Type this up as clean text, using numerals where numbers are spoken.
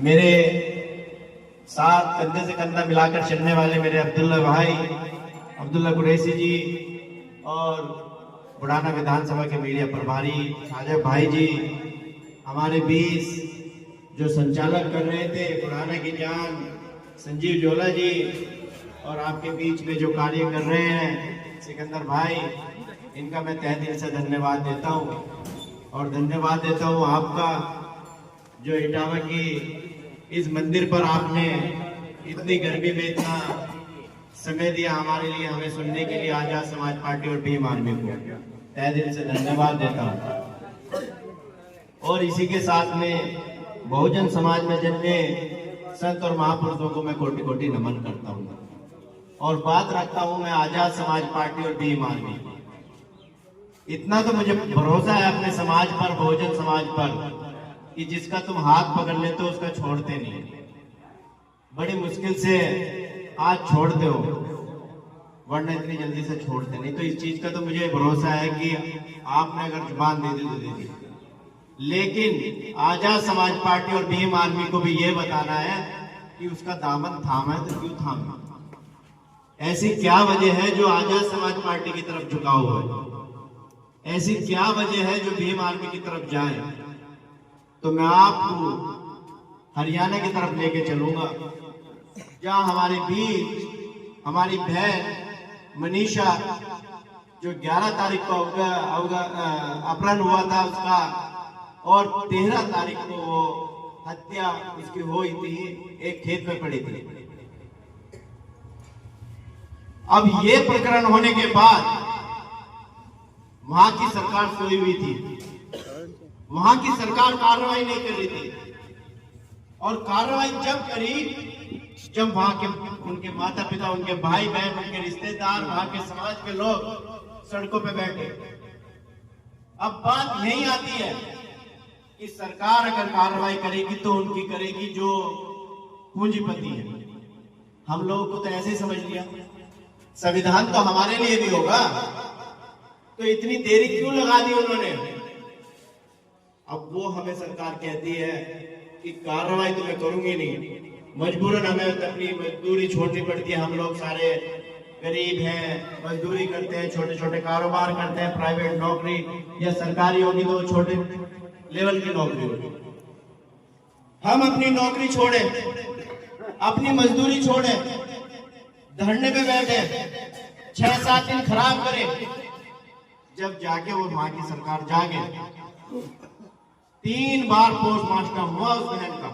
मेरे साथ कंधे से कंधा मिलाकर चलने वाले मेरे अब्दुल्ला भाई, अब्दुल्ला कुरैशी जी और बुढ़ाना विधानसभा के मीडिया प्रभारी साजब भाई जी, हमारे 20 जो संचालक कर रहे थे, बुढ़ाना की जान संजीव जोला जी, और आपके बीच में जो कार्य कर रहे हैं सिकंदर भाई, इनका मैं तहे दिल से धन्यवाद देता हूँ। और धन्यवाद देता हूँ आपका जो इटावा की इस मंदिर पर आपने इतनी गर्मी में इतना समय दिया हमारे लिए, हमें सुनने के लिए आजाद समाज पार्टी और भीम आर्मी को तहे दिल से धन्यवाद देता हूँ। और इसी के साथ में बहुजन समाज में जन्मे संत और महापुरुषों को मैं कोटि कोटि नमन करता हूँ और बात रखता हूँ मैं आजाद समाज पार्टी और भीम आर्मी। इतना तो मुझे भरोसा है अपने समाज पर, बहुजन समाज पर, कि जिसका तुम हाथ पकड़ लेते हो उसका छोड़ते नहीं। बड़ी मुश्किल से आज छोड़ते हो, वरना इतनी जल्दी से छोड़ते नहीं। तो इस चीज का तो मुझे भरोसा है कि आपने अगर जुबान दे दी तो दे दी। लेकिन आजाद समाज पार्टी और भीम आर्मी को भी ये बताना है कि उसका दामन थामा है तो क्यों थामा। ऐसी क्या वजह है जो आजाद समाज पार्टी की तरफ झुका हुआ है, ऐसी क्या वजह है जो भीम आर्मी की तरफ जाए। तो मैं आपको हरियाणा की तरफ लेके चलूंगा, जहां हमारे बीच हमारी बहन मनीषा जो 11 तारीख को अपहरण हुआ था उसका, और 13 तारीख को वो हत्या उसकी हुई थी, एक खेत में पड़ी थी। अब ये प्रकरण होने के बाद वहां की सरकार सोई हुई थी, वहां की सरकार कार्रवाई नहीं कर रही थी। और कार्रवाई जब करी जब वहां के उनके माता पिता, उनके भाई बहन, उनके रिश्तेदार, वहां के समाज के लोग सड़कों पे बैठे। अब बात यही आती है कि सरकार अगर कार्रवाई करेगी तो उनकी करेगी जो पूंजीपति है। हम लोगों को तो ऐसे ही समझ लिया, संविधान तो हमारे लिए भी होगा, तो इतनी देरी क्यों लगा दी उन्होंने। अब वो हमें सरकार कहती है कि कार्रवाई तो मैं करूंगी नहीं, मजबूरन हमें अपनी मजदूरी छोड़नी पड़ती है। हम लोग सारे गरीब हैं, मजदूरी करते हैं, छोटे छोटे कारोबार करते हैं, प्राइवेट नौकरी या सरकारी होगी तो छोटे लेवल की नौकरी होगी। हम अपनी नौकरी छोड़े, अपनी मजदूरी छोड़े, धरने पे बैठे, 6-7 दिन खराब करे, जब जाके वो वहां की सरकार जागे। 3 बार पोस्टमार्टम हुआ उस बहन का,